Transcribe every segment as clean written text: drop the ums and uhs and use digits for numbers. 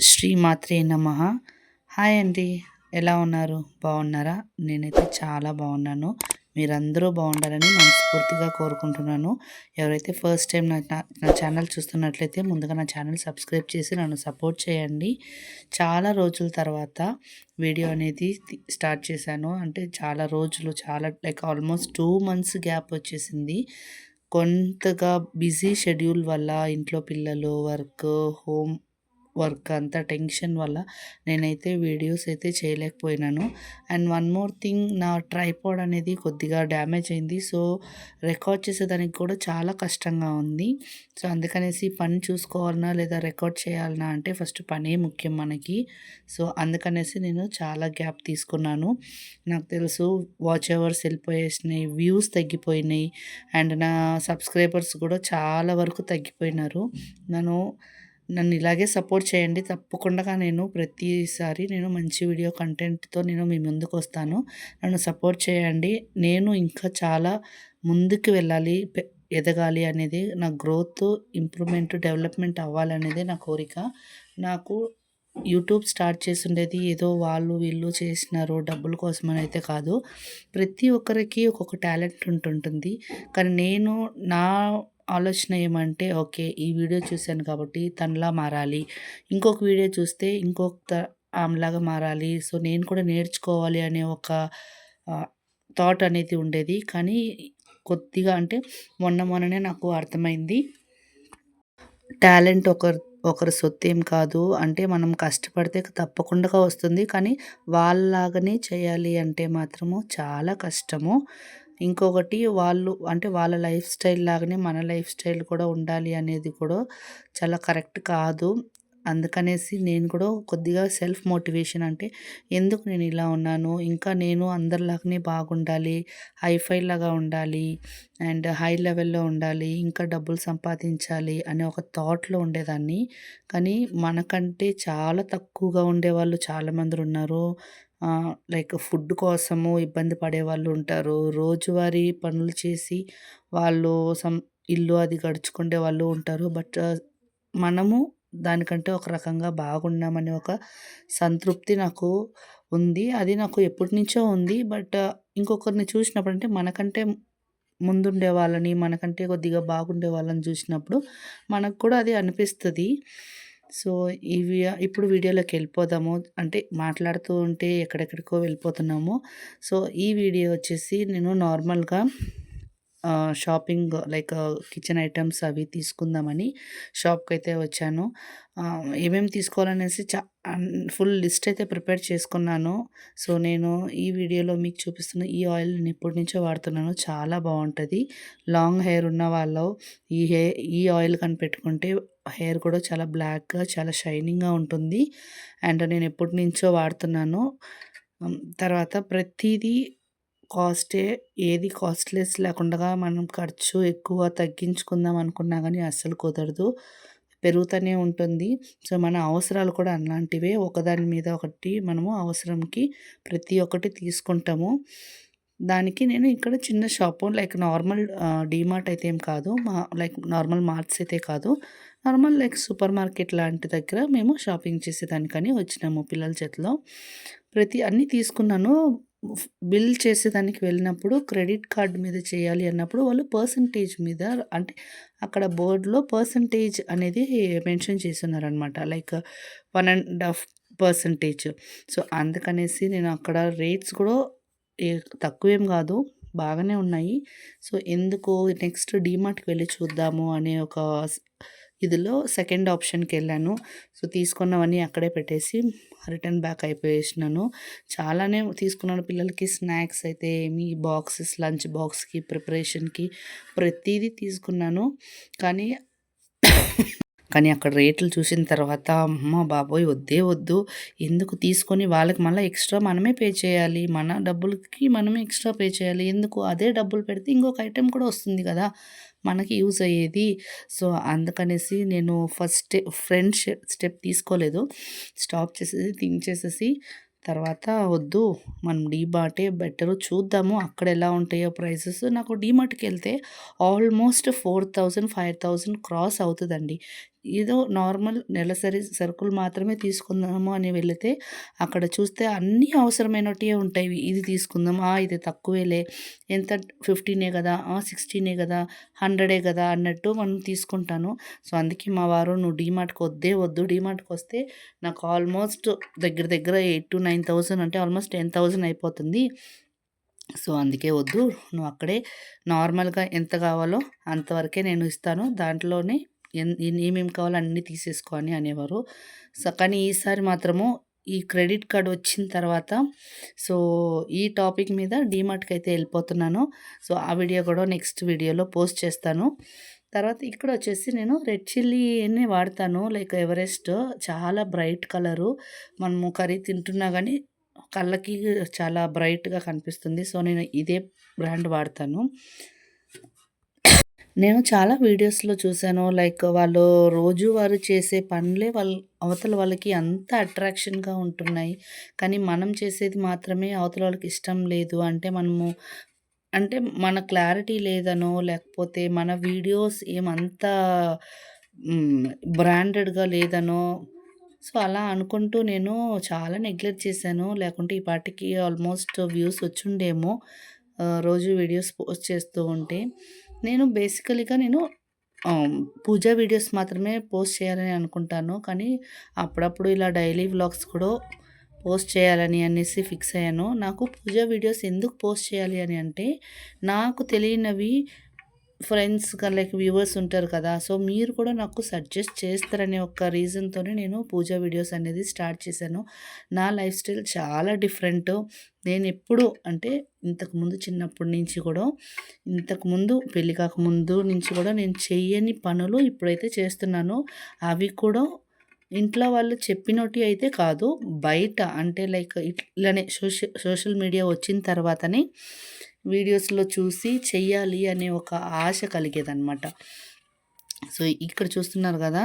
శ్రీమాత్రే నమః. హాయ్ అండి. ఎలా ఉన్నారు? బాగున్నారా? నేనైతే చాలా బాగున్నాను. మీరందరూ బాగుండాలని మనస్ఫూర్తిగా కోరుకుంటున్నాను. ఎవరైతే ఫస్ట్ టైం నా ఛానల్ చూస్తున్నట్లయితే ముందుగా నా ఛానల్ సబ్స్క్రైబ్ చేసి నన్ను సపోర్ట్ చేయండి. చాలా రోజుల తర్వాత వీడియో అనేది స్టార్ట్ చేశాను. అంటే చాలా రోజులు లైక్ ఆల్మోస్ట్ 2 మంత్స్ గ్యాప్ వచ్చేసింది. కొంతగా బిజీ షెడ్యూల్ వల్ల ఇంట్లో పిల్లలు, హోమ్ వర్క్ అంతా టెన్షన్ వల్ల నేనైతే వీడియోస్ అయితే చేయలేకపోయినాను. అండ్ వన్ మోర్ థింగ్, నా ట్రైపాడ్ అనేది కొద్దిగా డ్యామేజ్ అయింది. సో రికార్డ్ చేసేదానికి కూడా చాలా కష్టంగా ఉంది. సో అందుకనేసి పని చూసుకోవాలన్నా లేదా రికార్డ్ చేయాలన్నా అంటే ఫస్ట్ పనే ముఖ్యం మనకి. సో అందుకనేసి నేను చాలా గ్యాప్ తీసుకున్నాను. నాకు తెలుసు వాచ్ అవర్స్ వెళ్ళిపోయేసినాయి, వ్యూస్ తగ్గిపోయినాయి, అండ్ నా సబ్స్క్రైబర్స్ కూడా చాలా వరకు తగ్గిపోయినారు. నన్ను ఇలాగే సపోర్ట్ చేయండి. తప్పకుండా నేను మంచి వీడియో కంటెంట్‌తో మీ ముందుకు వస్తాను. నన్ను సపోర్ట్ చేయండి. నేను ఇంకా చాలా ముందుకు వెళ్ళాలి, ఎదగాలి అనేది నా గ్రోత్, ఇంప్రూవ్‌మెంట్, డెవలప్‌మెంట్ అవ్వాలనేదే నా కోరిక. నాకు యూట్యూబ్ స్టార్ట్ చేసుండేది ఏదో వాళ్ళు వీళ్ళు చేసినారు డబ్బుల కోసమని అయితే కాదు. ప్రతి ఒక్కరికి ఒక్కొక్క టాలెంట్ ఉంటుంటుంది. కానీ నా ఆలోచన ఏమంటే, ఓకే, ఈ వీడియో చూశాను కాబట్టి తనలా మారాలి. ఇంకొక వీడియో చూస్తే ఆమెలాగా మారాలి. సో నేను కూడా నేర్చుకోవాలి అనే ఒక థాట్ అనేది ఉండేది. కానీ కొద్దిగా అంటే మొన్ననే నాకు అర్థమైంది. టాలెంట్ ఒకరి సొత్తేం కాదు. అంటే మనం కష్టపడితే తప్పకుండా వస్తుంది. కానీ వాళ్ళలాగానే చేయాలి అంటే మాత్రము చాలా కష్టము. ఇంకొకటి, వాళ్ళ లైఫ్ స్టైల్ లాగానే మన లైఫ్ స్టైల్ కూడా ఉండాలి అనేది కూడా చాలా కరెక్ట్ కాదు. అందుకనేసి నేను కూడా కొద్దిగా సెల్ఫ్ మోటివేషన్, అంటే ఎందుకు నేను ఇలా ఉన్నాను, ఇంకా నేను అందరిలాగానే బాగుండాలి, హైఫై లాగా ఉండాలి, అండ్ హై లెవెల్‌లో ఉండాలి, ఇంకా డబ్బులు సంపాదించాలి అనే ఒక థాట్‌లో ఉండేదాన్ని. కానీ మనకంటే చాలా తక్కువగా ఉండేవాళ్ళు చాలామంది ఉన్నారు. లైక్ ఫుడ్ కోసము ఇబ్బంది పడేవాళ్ళు ఉంటారు. రోజువారీ పనులు చేసి వాళ్ళు ఇల్లు అది గడుచుకునే వాళ్ళు ఉంటారు. బట్ మనము దానికంటే ఒక రకంగా బాగున్నామనే ఒక సంతృప్తి నాకు ఉంది. అది నాకు ఎప్పటినుంచో ఉంది. బట్ ఇంకొకరిని చూసినప్పుడు, అంటే మనకంటే ముందుండే వాళ్ళని, మనకంటే కొద్దిగా బాగుండే వాళ్ళని చూసినప్పుడు మనకు కూడా అది అనిపిస్తది. సో ఇప్పుడు వీడియోలోకి వెళ్ళిపోదాము. అంటే మాట్లాడుతూ ఉంటే ఎక్కడెక్కడికో వెళ్ళిపోతున్నాము. సో ఈ వీడియో వచ్చేసి నేను నార్మల్‌గా షాపింగ్, లైక్ కిచెన్ ఐటెమ్స్ అవి తీసుకుందామని షాప్‌కైతే వచ్చాను. ఏమేమి తీసుకోవాలనేసి ఫుల్ లిస్ట్ అయితే ప్రిపేర్ చేసుకున్నాను. సో నేను ఈ వీడియోలో మీకు చూపిస్తున్న ఈ ఆయిల్ నేను ఎప్పటినుంచో వాడుతున్నాను. చాలా బాగుంటుంది. లాంగ్ హెయిర్ ఉన్న వాళ్ళు ఈ ఆయిల్ కనిపెట్టుకుంటే హెయిర్ కూడా చాలా బ్లాక్‌గా, చాలా షైనింగ్‌గా ఉంటుంది. అండ్ నేను ఎప్పటినుంచో వాడుతున్నాను. తర్వాత ప్రతీదీ కాస్టే, ఏది కాస్ట్‌లెస్ లేకుండా మనం ఖర్చు ఎక్కువ తగ్గించుకుందాం అనుకున్నా కానీ అస్సలు కుదరదు. పెరుగుతూనే ఉంటుంది. సో మన అవసరాలు కూడా అలాంటివే. ఒకదాని మీద ఒకటి మనము అవసరంకి ప్రతి ఒక్కటి తీసుకుంటాము. దానికి నేను ఇక్కడ చిన్న షాపు, లైక్ నార్మల్ డీమార్ట్ అయితే ఏం కాదు. లైక్ నార్మల్ మార్ట్స్ అయితే కాదు. నార్మల్ లైక్ సూపర్ మార్కెట్ లాంటి దగ్గర మేము షాపింగ్ చేసేదానికని వచ్చినాము పిల్లల చేతిలో. అన్నీ తీసుకున్నాను. బిల్ చేసేదానికి వెళ్ళినప్పుడు క్రెడిట్ కార్డ్ మీద చేయాలి అన్నప్పుడు వాళ్ళు పర్సెంటేజ్ మీద, అంటే అక్కడ బోర్డ్‌లో పర్సెంటేజ్ అనేది మెన్షన్ చేసున్నారనమాట. లైక్ 1.5%. సో అందుకనేసి నేను అక్కడ రేట్స్ కూడా ఏ తక్కువేం కాదు, బాగానే ఉన్నాయి. సో ఎందుకు నెక్స్ట్ డీమార్ట్‌కి వెళ్ళి చూద్దాము అనే ఒక ఇదిలో సెకండ్ ఆప్షన్‌కెళ్ళాను. సో తీసుకున్నవన్నీ అక్కడే పెట్టేసి రిటర్న్ బ్యాక్ అయిపోయేసినాను. చాలానే తీసుకున్నాను. పిల్లలకి స్నాక్స్ అయితే ఏమి, బాక్సెస్, లంచ్ బాక్స్‌కి ప్రిపరేషన్‌కి ప్రతీదీ తీసుకున్నాను. కానీ అక్కడ రేట్లు చూసిన తర్వాత అమ్మ బాబోయ్! వద్దే వద్దు. ఎందుకు తీసుకొని వాళ్ళకి మళ్ళీ ఎక్స్ట్రా మనమే పే చేయాలి. మన డబ్బులకి మనమే ఎక్స్ట్రా పే చేయాలి. ఎందుకు, అదే డబ్బులు పెడితే ఇంకొక ఐటెం కూడా వస్తుంది కదా మనకి యూజ్ అయ్యేది. సో అందుకనేసి నేను ఫస్ట్ స్టెప్ తీసుకోలేదు. స్టాప్ చేసేసి, థింక్ చేసేసి తర్వాత వద్దు, మనం డీమార్టే బెటరు, చూద్దాము అక్కడ ఎలా ఉంటాయో ప్రైసెస్. నాకు డీమార్ట్‌కి వెళ్తే ఆల్మోస్ట్ 4000, 5000 క్రాస్ అవుతుందండి. ఏదో నార్మల్ నెలసరి సరుకులు మాత్రమే తీసుకుందాము అని వెళితే అక్కడ చూస్తే అన్నీ అవసరమైనటివే ఉంటాయి. ఇది తీసుకుందాం, ఇది తక్కువేలే, ఎంత 15 కదా, 16 కదా, 100 కదా అన్నట్టు మనం తీసుకుంటాను. సో, అందుకే మా వారు "నువ్వు డీమార్ట్‌కి వద్దే వద్దు. డీమార్ట్‌కొస్తే నాకు ఆల్మోస్ట్ దగ్గర దగ్గర 8,000-9,000 అంటే ఆల్మోస్ట్ 10,000 అయిపోతుంది. సో, అందుకే వద్దు. నువ్వు అక్కడే నార్మల్‌గా ఎంత కావాలో అంతవరకే నేను ఇస్తాను. దాంట్లోనే ఏమేమి కావాలో అన్నీ తీసేసుకో" అని అనేవారు. సో, కానీ ఈసారి మాత్రము ఈ క్రెడిట్ కార్డ్ వచ్చిన తర్వాత సో, ఈ టాపిక్ మీద డీమార్ట్‌కైతే వెళ్ళిపోతున్నాను. సో, ఆ వీడియో కూడా నెక్స్ట్ వీడియోలో పోస్ట్ చేస్తాను. తర్వాత ఇక్కడొచ్చేసి నేను రెడ్ చిల్లీని వాడతాను. లైక్ ఎవరెస్ట్ చాలా బ్రైట్ కలరు. మనము కర్రీ తింటున్నా గానీ కళ్ళకి చాలా బ్రైట్‌గా కనిపిస్తుంది. సో, నేను ఇదే బ్రాండ్ వాడతాను. నేను చాలా వీడియోస్‌లో చూసాను. లైక్ వాళ్ళు రోజువారీ చేసే పనులే అవతల వాళ్ళకి అంత అట్రాక్షన్‌గా ఉంటున్నాయి. కానీ మనం చేసేది మాత్రమే అవతల వాళ్ళకి ఇష్టం లేదు. అంటే మన క్లారిటీ లేదనో, లేకపోతే మన వీడియోస్ ఏమంత హ్మ్. బ్రాండెడ్‌గా లేదనో, సో, అలా అనుకుంటూ నేను చాలా నెగ్లెక్ట్ చేశాను. లేకుంటే ఈ పాటికి ఆల్మోస్ట్ వ్యూస్ వచ్చుండేమో. రోజు వీడియోస్ పోస్ట్ చేస్తూ ఉంటే. నేను బేసికల్‌గా ఆహ్, పూజ వీడియోస్ మాత్రమే పోస్ట్ చేయాలని అనుకుంటాను. కానీ అప్పుడప్పుడు ఇలా డైలీ వ్లాగ్స్ కూడా పోస్ట్ చేయాలని అనేసి ఫిక్స్ అయ్యాను. నాకు పూజ వీడియోస్ ఎందుకు పోస్ట్ చేయాలి అని అంటే, నాకు తెలియనివి ఫ్రెండ్స్‌గా లైక్ వ్యూవర్స్ ఉంటారు కదా! సో, మీరు కూడా నాకు సజెస్ట్ చేస్తారనే ఒక రీజన్‌తోనే నేను పూజ వీడియోస్ అనేది స్టార్ట్ చేశాను. నా లైఫ్ స్టైల్ చాలా డిఫరెంటు. నేనెప్పుడు అంటే ఇంతకుముందు చిన్నప్పటి నుంచి కూడా, ఇంతకుముందు పెళ్లి కాకముందు నుంచి కూడా నేను చెయ్యని పనులు ఇప్పుడైతే చేస్తున్నాను. అవి కూడా ఇంట్లో వాళ్ళు చెప్పినోటివి అయితే కాదు. బయట అంటే లైక్ ఇట్లనే సోషల్ మీడియా వచ్చిన తర్వాతనే వీడియోస్‌లో చూసి చెయ్యాలి అనే ఒక ఆశ కలిగేదనమాట. సో, ఇక్కడ చూస్తున్నారు గదా!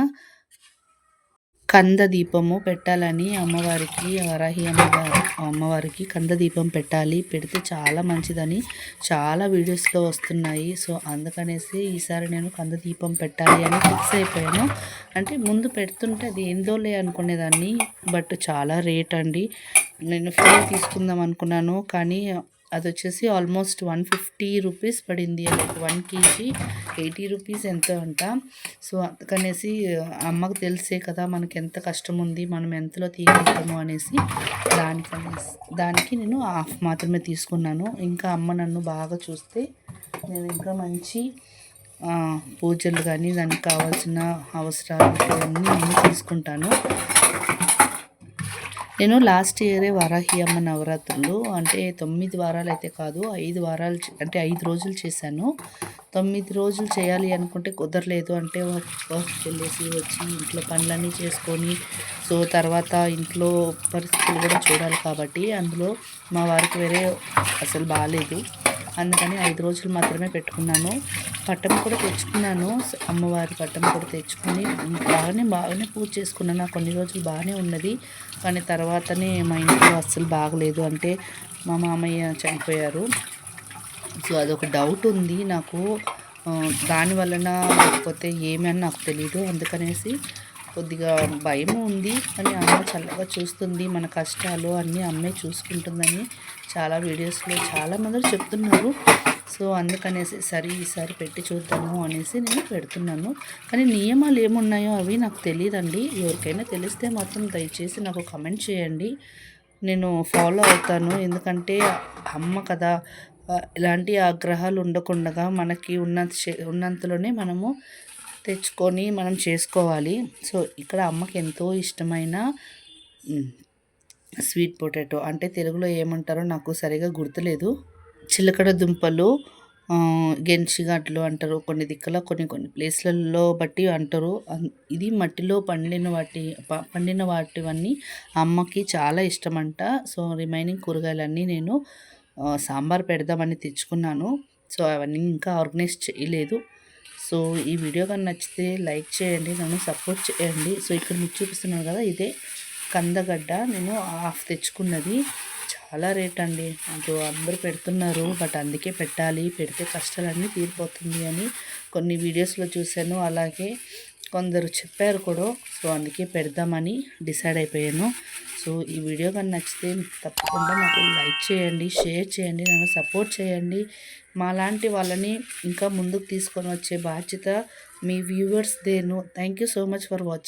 కంద దీపము పెట్టాలని అమ్మవారికి, వరాహి అమ్మవారికి కంద దీపం పెట్టాలి. పెడితే చాలా మంచిదని చాలా వీడియోస్‌లో వస్తున్నాయి. సో, అందుకనేసి ఈసారి నేను కంద దీపం పెట్టాలి అని ఫిక్స్ అయిపోయాను. అంటే ముందు పెడుతుంటే అది ఏందోలే అనుకునేదాన్ని. బట్ చాలా రేట్ అండి. నేను ఫ్రీ తీసుకుందాం అనుకున్నాను. కానీ అదొచ్చేసి ఆల్మోస్ట్ 150 రూపీస్ పడింది. లైక్ 1 కేజీ 80 రూపీస్ ఎంతో అంట. సో, అందుకనేసి అమ్మకు తెలిసే కదా మనకెంత కష్టం ఉంది, మనం ఎంతలో తీయగలుగుతాము అనేసి దానికి నేను హాఫ్ మాత్రమే తీసుకున్నాను. ఇంకా అమ్మ నన్ను బాగా చూస్తే నేను ఇంకా మంచి పూజలు కానీ దానికి కావాల్సిన అవసరాలు ఇవన్నీ నేను తీసుకుంటాను. నేను లాస్ట్ ఇయరే వారాహి అమ్మ నవరాత్రులు అంటే 9 వారాలు అయితే కాదు, 5 వారాలు అంటే 5 రోజులు చేశాను. 9 రోజులు చేయాలి అనుకుంటే కుదరలేదు. అంటే వర్క్‌కి వెళ్ళేసి వచ్చి ఇంట్లో పనులన్నీ చేసుకొని, సో, తర్వాత ఇంట్లో పరిస్థితులు కూడా చూడాలి కాబట్టి అందులో మా వారికి వేరే అసలు బాలేదు. అందుకని 5 రోజులు మాత్రమే పెట్టుకున్నాను. పట్టం కూడా తెచ్చుకున్నాను. అమ్మవారి పట్టం కూడా తెచ్చుకొని బాగానే పూజ చేసుకున్నాను. కొన్ని రోజులు బాగానే ఉన్నది. కానీ తర్వాతనే మా ఇంట్లో అస్సలు బాగలేదు. అంటే మా మామయ్య చనిపోయారు. సో, అదొక డౌట్ ఉంది నాకు. దాని వలన లేకపోతే ఏమని నాకు తెలీదు. అందుకనేసి కొద్దిగా భయము ఉంది. కానీ అమ్మ చల్లగా చూస్తుంది. మన కష్టాలు అన్నీ అమ్మే చూసుకుంటుందని చాలా వీడియోస్‌లో చాలామంది చెప్తున్నారు. సో, అందుకనేసి ఈసారి పెట్టి చూద్దాము అనేసి నేను పెడుతున్నాను. కానీ నియమాలు ఏమున్నాయో అవి నాకు తెలీదండి. ఎవరికైనా తెలిస్తే మాత్రం దయచేసి నాకు కమెంట్ చేయండి. నేను ఫాలో అవుతాను. ఎందుకంటే అమ్మ కదా! ఎలాంటి ఆగ్రహాలు ఉండకుండగా మనకి ఉన్నంతలోనే మనము తెచ్చుకొని మనం చేసుకోవాలి. సో, ఇక్కడ అమ్మకి ఎంతో ఇష్టమైన స్వీట్ పొటాటో అంటే తెలుగులో ఏమంటారో నాకు సరిగ్గా గుర్తులేదు. చిలకడ దుంపలు, గెంచిగడ్డలు అంటారు. కొన్ని దిక్కుల కొన్ని ప్లేస్‌లలో బట్టి అంటారు. ఇది మట్టిలో పండిన వాటివన్నీ అమ్మకి చాలా ఇష్టమంట. సో, రిమైనింగ్ కూరగాయలన్నీ నేను సాంబార్ పెడదామని తెచ్చుకున్నాను. సో, అవన్నీ ఇంకా ఆర్గనైజ్ చేయలేదు. సో, ఈ వీడియో కానీ నచ్చితే లైక్ చేయండి, నన్ను సపోర్ట్ చేయండి. సో, ఇక్కడ మీకు చూపిస్తున్నాను కదా, ఇదే కందగడ్డ నేను హాఫ్ తెచ్చుకున్నది. చాలా రేట్ అండి. అటు అందరూ పెడుతున్నారు. బట్ అందుకే పెట్టాలి, పెడితే కష్టాలన్నీ తీరిపోతుంది అని కొన్ని వీడియోస్‌లో చూశాను. అలాగే కొందరు చెప్పారు కూడా. సో అందుకే పెడదామని డిసైడ్ అయిపోయాను. సో ఈ వీడియో కానీ నచ్చితే తప్పకుండా నాకు లైక్ చేయండి, షేర్ చేయండి, నన్ను సపోర్ట్ చేయండి. మాలాంటి వాళ్ళని ఇంకా ముందుకు తీసుకొని వచ్చే బాధ్యత మీ వ్యూవర్స్దేను. Thank you so much for watching.